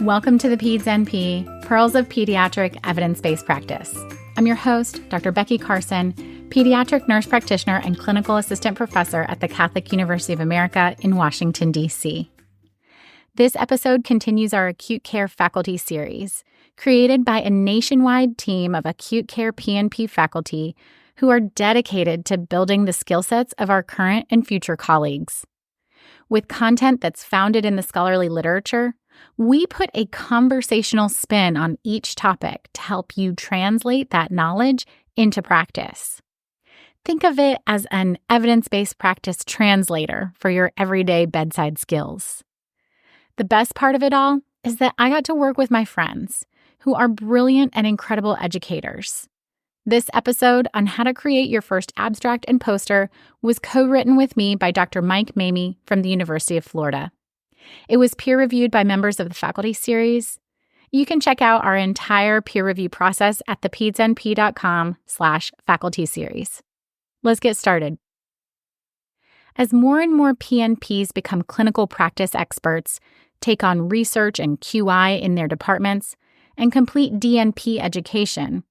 Welcome to the Peds NP, Pearls of Pediatric Evidence-Based Practice. I'm your host, Dr. Becky Carson, pediatric nurse practitioner and clinical assistant professor at the Catholic University of America in Washington, D.C. This episode continues our Acute Care Faculty Series, created by a nationwide team of acute care PNP faculty who are dedicated to building the skill sets of our current and future colleagues. With content that's founded in the scholarly literature, we put a conversational spin on each topic to help you translate that knowledge into practice. Think of it as an evidence-based practice translator for your everyday bedside skills. The best part of it all is that I got to work with my friends, who are brilliant and incredible educators. This episode on how to create your first abstract and poster was co-written with me by Dr. Mike Mamie from the University of Florida. It was peer-reviewed by members of the faculty series. You can check out our entire peer review process at thepedsnp.com/faculty series. Let's get started. As more and more PNPs become clinical practice experts, take on research and QI in their departments, and complete DNP education,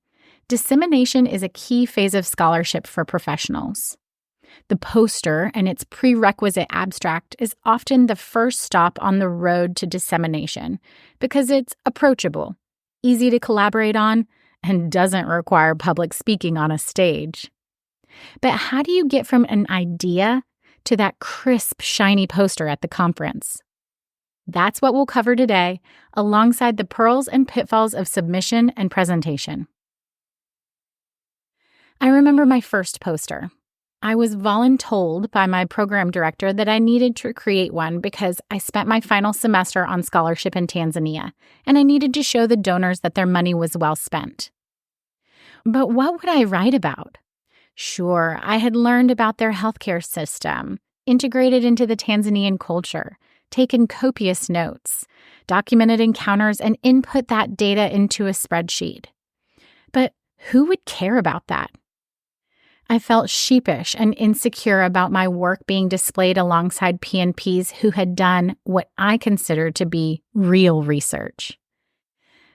dissemination is a key phase of scholarship for professionals. The poster and its prerequisite abstract is often the first stop on the road to dissemination because it's approachable, easy to collaborate on, and doesn't require public speaking on a stage. But how do you get from an idea to that crisp, shiny poster at the conference? That's what we'll cover today, alongside the pearls and pitfalls of submission and presentation. I remember my first poster. I was voluntold by my program director that I needed to create one because I spent my final semester on scholarship in Tanzania, and I needed to show the donors that their money was well spent. But what would I write about? Sure, I had learned about their healthcare system, integrated into the Tanzanian culture, taken copious notes, documented encounters, and input that data into a spreadsheet. But who would care about that? I felt sheepish and insecure about my work being displayed alongside PNPs who had done what I considered to be real research.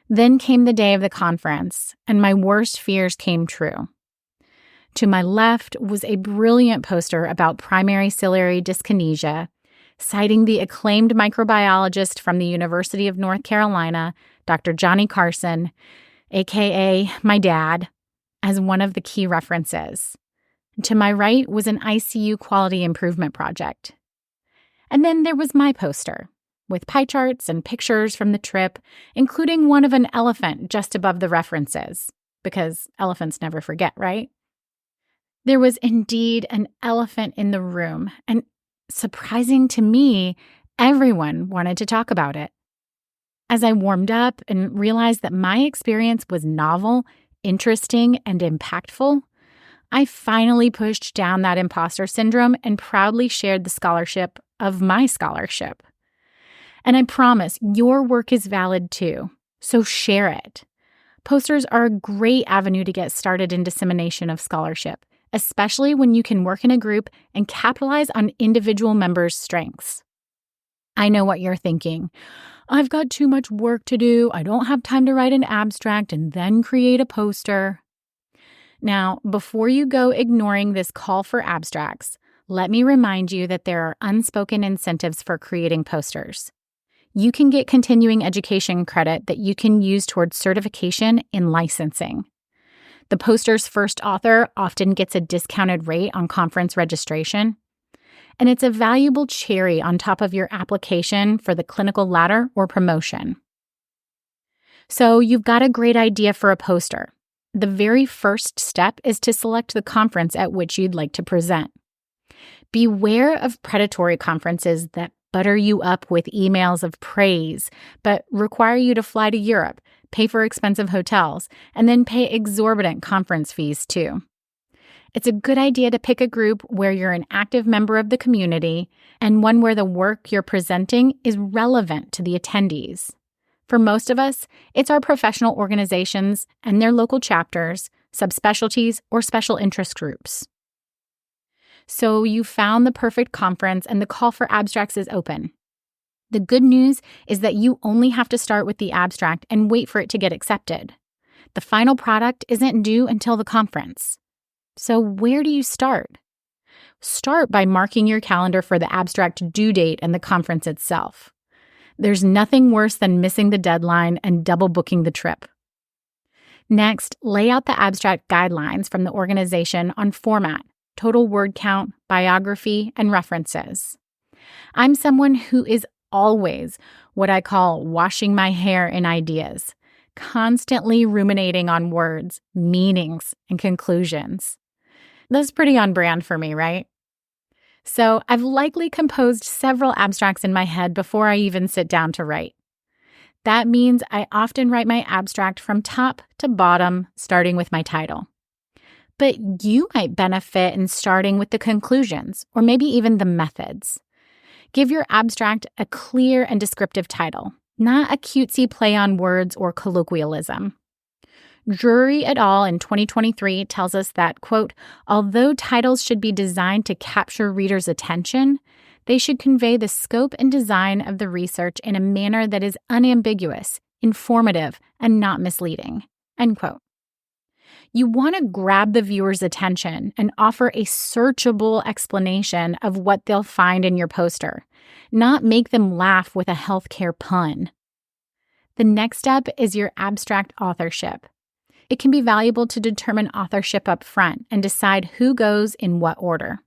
Then came the day of the conference, and my worst fears came true. To my left was a brilliant poster about primary ciliary dyskinesia, citing the acclaimed microbiologist from the University of North Carolina, Dr. Johnny Carson, aka my dad, as one of the key references. To my right was an ICU quality improvement project. And then there was my poster, with pie charts and pictures from the trip, including one of an elephant just above the references, because elephants never forget, right? There was indeed an elephant in the room, and surprising to me, everyone wanted to talk about it. As I warmed up and realized that my experience was novel, interesting, and impactful, I finally pushed down that imposter syndrome and proudly shared the scholarship of my scholarship. And I promise your work is valid too, so share it. Posters are a great avenue to get started in dissemination of scholarship, especially when you can work in a group and capitalize on individual members' strengths. I know what you're thinking. I've got too much work to do. I don't have time to write an abstract and then create a poster. Now, before you go ignoring this call for abstracts, let me remind you that there are unspoken incentives for creating posters. You can get continuing education credit that you can use towards certification in licensing. The poster's first author often gets a discounted rate on conference registration, and it's a valuable cherry on top of your application for the clinical ladder or promotion. So you've got a great idea for a poster. The very first step is to select the conference at which you'd like to present. Beware of predatory conferences that butter you up with emails of praise, but require you to fly to Europe, pay for expensive hotels, and then pay exorbitant conference fees too. It's a good idea to pick a group where you're an active member of the community and one where the work you're presenting is relevant to the attendees. For most of us, it's our professional organizations and their local chapters, subspecialties, or special interest groups. So you found the perfect conference and the call for abstracts is open. The good news is that you only have to start with the abstract and wait for it to get accepted. The final product isn't due until the conference. So where do you start? Start by marking your calendar for the abstract due date and the conference itself. There's nothing worse than missing the deadline and double booking the trip. Next, lay out the abstract guidelines from the organization on format, total word count, biography, and references. I'm someone who is always what I call washing my hair in ideas, constantly ruminating on words, meanings, and conclusions. That's pretty on brand for me, right? So I've likely composed several abstracts in my head before I even sit down to write. That means I often write my abstract from top to bottom, starting with my title. But you might benefit in starting with the conclusions, or maybe even the methods. Give your abstract a clear and descriptive title, not a cutesy play on words or colloquialism. Drury et al. In 2023 tells us that, quote, although titles should be designed to capture readers' attention, they should convey the scope and design of the research in a manner that is unambiguous, informative, and not misleading, end quote. You want to grab the viewer's attention and offer a searchable explanation of what they'll find in your poster, not make them laugh with a healthcare pun. The next step is your abstract authorship. It can be valuable to determine authorship up front and decide who goes in what order.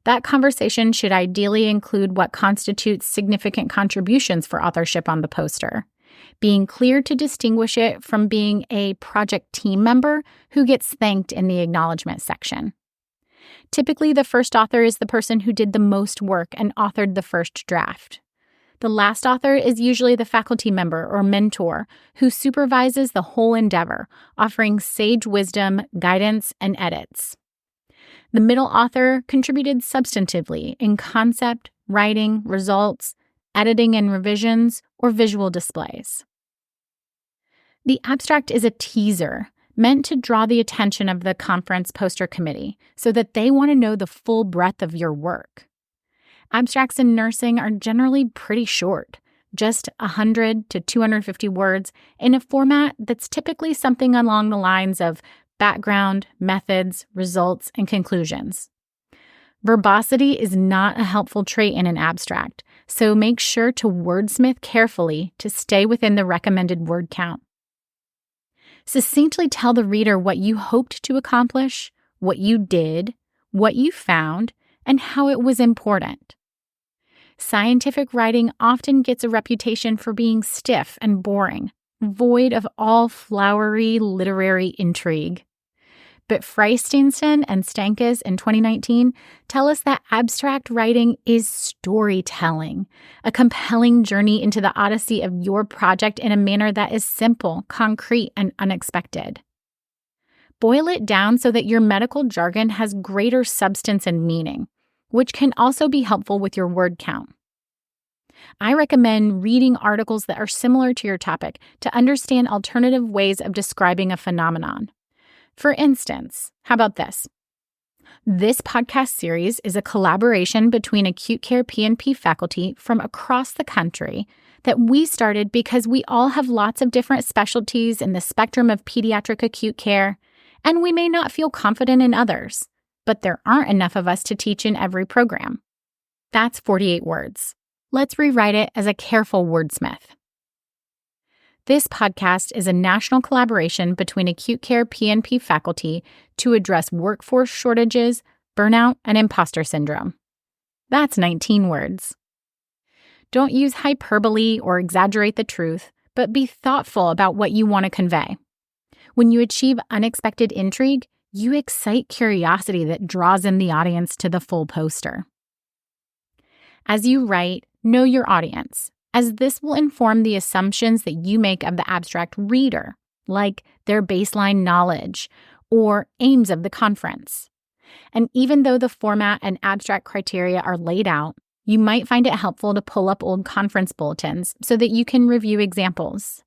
That conversation should ideally include what constitutes significant contributions for authorship on the poster, being clear to distinguish it from being a project team member who gets thanked in the acknowledgement section. Typically, the first author is the person who did the most work and authored the first draft. The last author is usually the faculty member or mentor who supervises the whole endeavor, offering sage wisdom, guidance, and edits. The middle author contributed substantively in concept, writing, results, editing and revisions, or visual displays. The abstract is a teaser meant to draw the attention of the conference poster committee so that they want to know the full breadth of your work. Abstracts in nursing are generally pretty short, just 100 to 250 words in a format that's typically something along the lines of background, methods, results, and conclusions. Verbosity is not a helpful trait in an abstract, so make sure to wordsmith carefully to stay within the recommended word count. Succinctly tell the reader what you hoped to accomplish, what you did, what you found, and how it was important. Scientific writing often gets a reputation for being stiff and boring, void of all flowery literary intrigue. But Freisteinson and Stankus in 2019 tell us that abstract writing is storytelling, a compelling journey into the odyssey of your project in a manner that is simple, concrete, and unexpected. Boil it down so that your medical jargon has greater substance and meaning, which can also be helpful with your word count. I recommend reading articles that are similar to your topic to understand alternative ways of describing a phenomenon. For instance, how about this? This podcast series is a collaboration between Acute Care P&P faculty from across the country that we started because we all have lots of different specialties in the spectrum of pediatric acute care, and we may not feel confident in others, but there aren't enough of us to teach in every program. That's 48 words. Let's rewrite it as a careful wordsmith. This podcast is a national collaboration between Acute Care P&P faculty to address workforce shortages, burnout, and imposter syndrome. That's 19 words. Don't use hyperbole or exaggerate the truth, but be thoughtful about what you want to convey. When you achieve unexpected intrigue, you excite curiosity that draws in the audience to the full poster. As you write, know your audience, as this will inform the assumptions that you make of the abstract reader, like their baseline knowledge or aims of the conference. And even though the format and abstract criteria are laid out, you might find it helpful to pull up old conference bulletins so that you can review examples.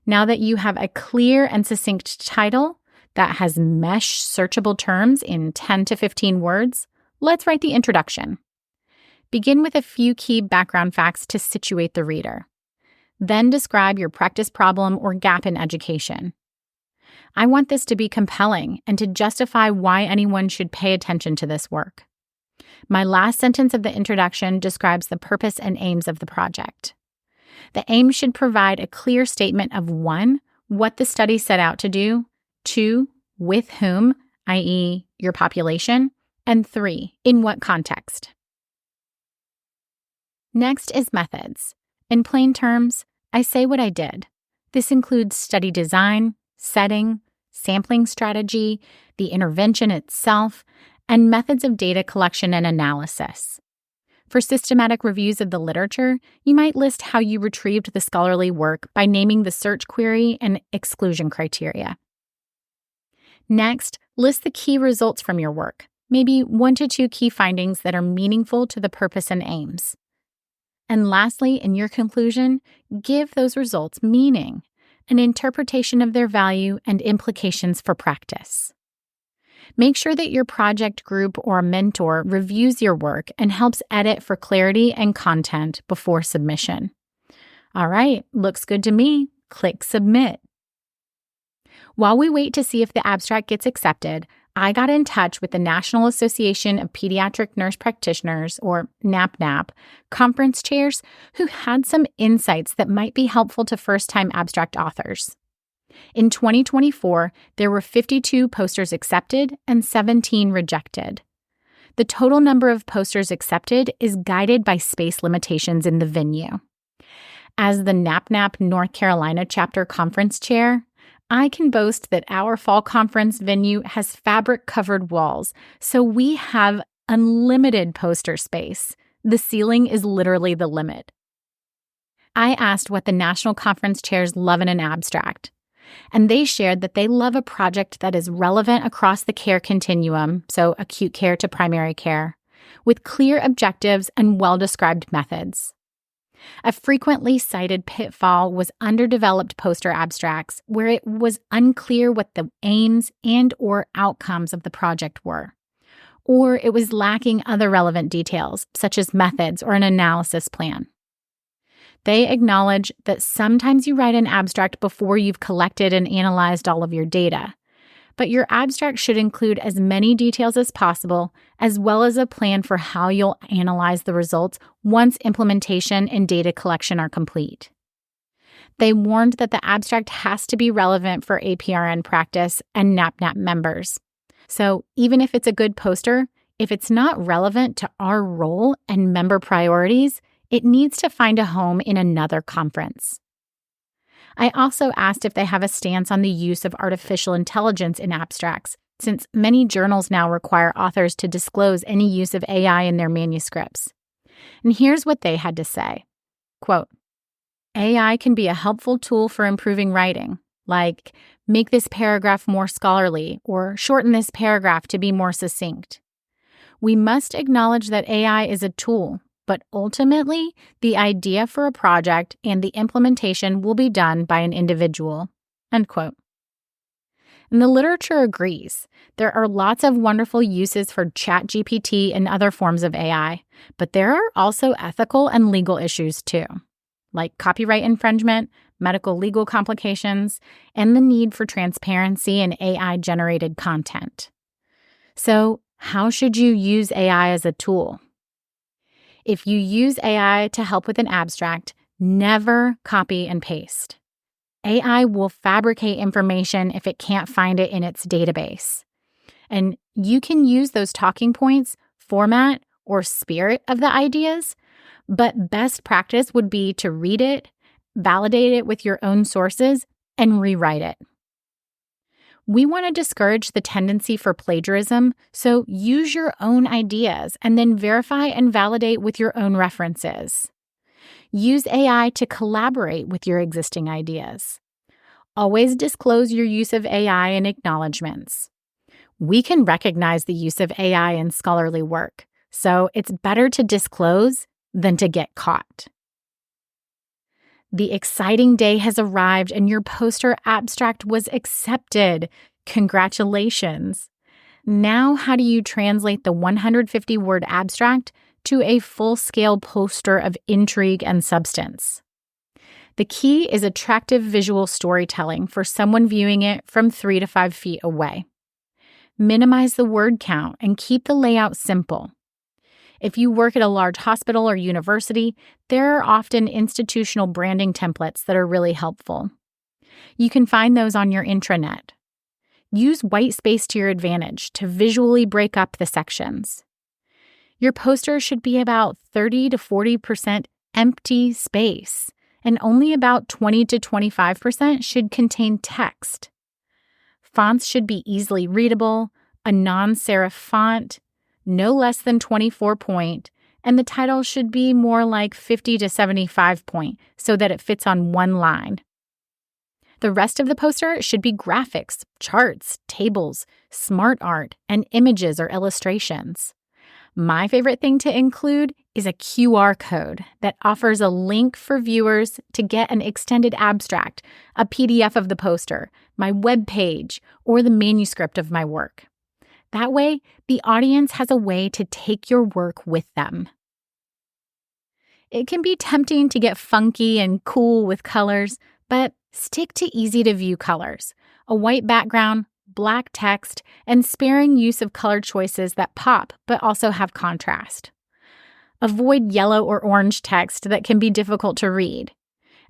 Now that you have a clear and succinct title that has mesh searchable terms in 10 to 15 words, let's write the introduction. Begin with a few key background facts to situate the reader. Then describe your practice problem or gap in education. I want this to be compelling and to justify why anyone should pay attention to this work. My last sentence of the introduction describes the purpose and aims of the project. The aim should provide a clear statement of 1, what the study set out to do, 2, with whom, i.e., your population, and 3, in what context. Next is methods. In plain terms, I say what I did. This includes study design, setting, sampling strategy, the intervention itself, and methods of data collection and analysis. For systematic reviews of the literature, you might list how you retrieved the scholarly work by naming the search query and exclusion criteria. Next, list the key results from your work, maybe 1 to 2 key findings that are meaningful to the purpose and aims. And lastly, in your conclusion, give those results meaning, an interpretation of their value and implications for practice. Make sure that your project group or mentor reviews your work and helps edit for clarity and content before submission. All right, looks good to me. Click Submit. While we wait to see if the abstract gets accepted, I got in touch with the National Association of Pediatric Nurse Practitioners, or NAPNAP, conference chairs who had some insights that might be helpful to first-time abstract authors. In 2024, there were 52 posters accepted and 17 rejected. The total number of posters accepted is guided by space limitations in the venue. As the NAPNAP North Carolina chapter conference chair, I can boast that our fall conference venue has fabric-covered walls, so we have unlimited poster space. The ceiling is literally the limit. I asked what the national conference chairs love in an abstract, and they shared that they love a project that is relevant across the care continuum, so acute care to primary care, with clear objectives and well-described methods. A frequently cited pitfall was underdeveloped poster abstracts where it was unclear what the aims and/or outcomes of the project were, or it was lacking other relevant details, such as methods or an analysis plan. They acknowledge that sometimes you write an abstract before you've collected and analyzed all of your data, but your abstract should include as many details as possible, as well as a plan for how you'll analyze the results once implementation and data collection are complete. They warned that the abstract has to be relevant for APRN practice and NAPNAP members. So even if it's a good poster, if it's not relevant to our role and member priorities, it needs to find a home in another conference. I also asked if they have a stance on the use of artificial intelligence in abstracts, since many journals now require authors to disclose any use of AI in their manuscripts. And here's what they had to say. Quote, AI can be a helpful tool for improving writing, like make this paragraph more scholarly or shorten this paragraph to be more succinct. We must acknowledge that AI is a tool, but ultimately, the idea for a project and the implementation will be done by an individual. End quote. And the literature agrees. There are lots of wonderful uses for ChatGPT and other forms of AI, but there are also ethical and legal issues too, like copyright infringement, medical legal complications, and the need for transparency in AI-generated content. So, how should you use AI as a tool? If you use AI to help with an abstract, never copy and paste. AI will fabricate information if it can't find it in its database. And you can use those talking points, format, or spirit of the ideas, but best practice would be to read it, validate it with your own sources, and rewrite it. We want to discourage the tendency for plagiarism, so use your own ideas and then verify and validate with your own references. Use AI to collaborate with your existing ideas. Always disclose your use of AI in acknowledgments. We can recognize the use of AI in scholarly work, so it's better to disclose than to get caught. The exciting day has arrived and your poster abstract was accepted. Congratulations. Now, how do you translate the 150-word abstract to a full-scale poster of intrigue and substance. The key is attractive visual storytelling for someone viewing it from 3 to 5 feet away. Minimize the word count and keep the layout simple. If you work at a large hospital or university, there are often institutional branding templates that are really helpful. You can find those on your intranet. Use white space to your advantage to visually break up the sections. Your poster should be about 30 to 40% empty space, and only about 20 to 25% should contain text. Fonts should be easily readable, a non-serif font, no less than 24 point, and the title should be more like 50 to 75 point so that it fits on one line. The rest of the poster should be graphics, charts, tables, smart art, and images or illustrations. My favorite thing to include is a QR code that offers a link for viewers to get an extended abstract, a PDF of the poster, my web page, or the manuscript of my work. That way, the audience has a way to take your work with them. It can be tempting to get funky and cool with colors, but stick to easy-to-view colors, a white background, black text, and sparing use of color choices that pop but also have contrast. Avoid yellow or orange text that can be difficult to read.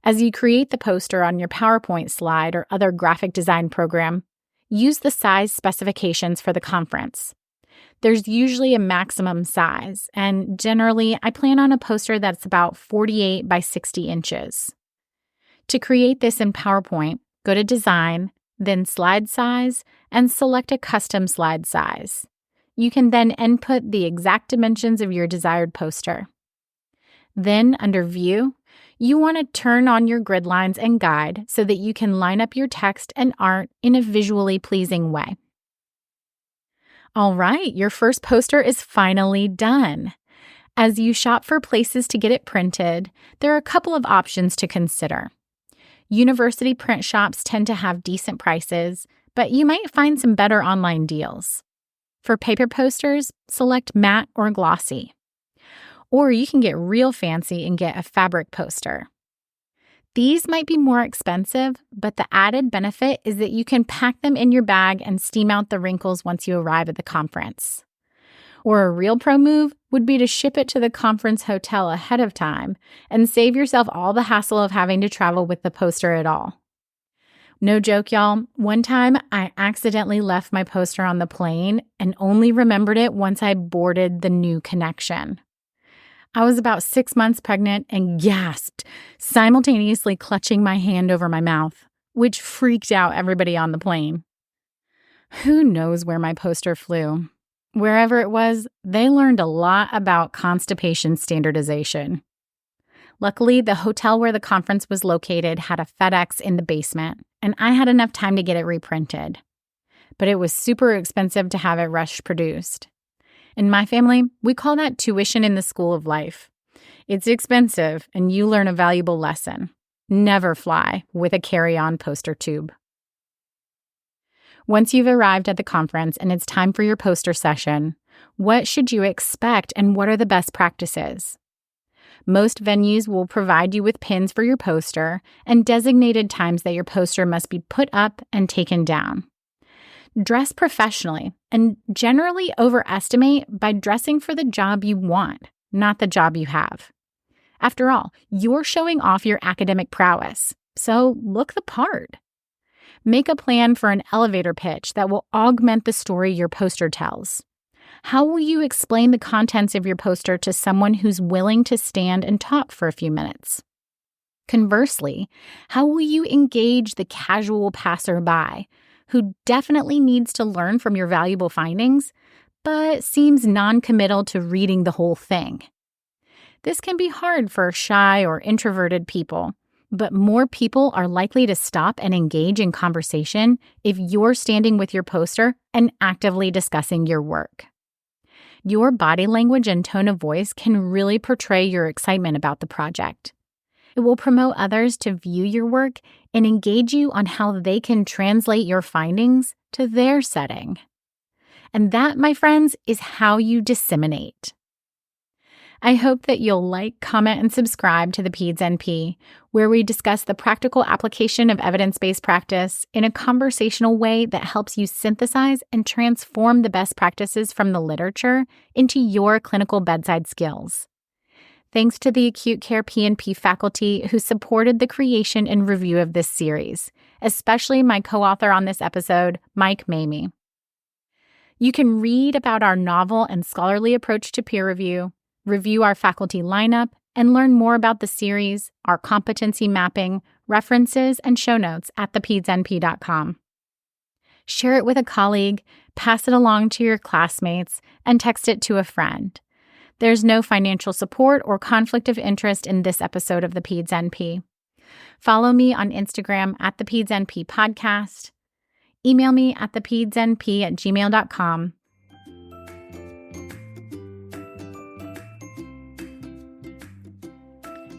As you create the poster on your PowerPoint slide or other graphic design program, use the size specifications for the conference. There's usually a maximum size, and generally I plan on a poster that's about 48 by 60 inches. To create this in PowerPoint, go to Design, then Slide Size, and select a custom slide size. You can then input the exact dimensions of your desired poster. Then, under View, you want to turn on your grid lines and guide so that you can line up your text and art in a visually pleasing way. All right, your first poster is finally done. As you shop for places to get it printed, there are a couple of options to consider. University print shops tend to have decent prices, but you might find some better online deals. For paper posters, select matte or glossy. Or you can get real fancy and get a fabric poster. These might be more expensive, but the added benefit is that you can pack them in your bag and steam out the wrinkles once you arrive at the conference. Or a real pro move would be to ship it to the conference hotel ahead of time and save yourself all the hassle of having to travel with the poster at all. No joke, y'all. One time, I accidentally left my poster on the plane and only remembered it once I boarded the new connection. I was about 6 months pregnant and gasped, simultaneously clutching my hand over my mouth, which freaked out everybody on the plane. Who knows where my poster flew? Wherever it was, they learned a lot about constipation standardization. Luckily, the hotel where the conference was located had a FedEx in the basement, and I had enough time to get it reprinted. But it was super expensive to have it rush produced. In my family, we call that tuition in the school of life. It's expensive, and you learn a valuable lesson. Never fly with a carry-on poster tube. Once you've arrived at the conference and it's time for your poster session, what should you expect and what are the best practices? Most venues will provide you with pins for your poster and designated times that your poster must be put up and taken down. Dress professionally and generally overestimate by dressing for the job you want, not the job you have. After all, you're showing off your academic prowess, so look the part. Make a plan for an elevator pitch that will augment the story your poster tells. How will you explain the contents of your poster to someone who's willing to stand and talk for a few minutes? Conversely, how will you engage the casual passerby who definitely needs to learn from your valuable findings, but seems non-committal to reading the whole thing? This can be hard for shy or introverted people, but more people are likely to stop and engage in conversation if you're standing with your poster and actively discussing your work. Your body language and tone of voice can really portray your excitement about the project. It will promote others to view your work and engage you on how they can translate your findings to their setting. And that, my friends, is how you disseminate. I hope that you'll like, comment, and subscribe to the Peds NP, where we discuss the practical application of evidence-based practice in a conversational way that helps you synthesize and transform the best practices from the literature into your clinical bedside skills. Thanks to the Acute Care P&P faculty who supported the creation and review of this series, especially my co-author on this episode, Mike Mamie. You can read about our novel and scholarly approach to peer review our faculty lineup, and learn more about the series, our competency mapping, references, and show notes at thepedsnp.com. Share it with a colleague, pass it along to your classmates, and text it to a friend. There's no financial support or conflict of interest in this episode of the Peds NP. Follow me on Instagram at the Peds NP podcast. Email me at thepedsnp@gmail.com.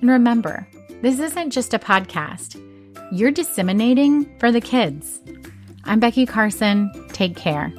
And remember, this isn't just a podcast. You're disseminating for the kids. I'm Becky Carson. Take care.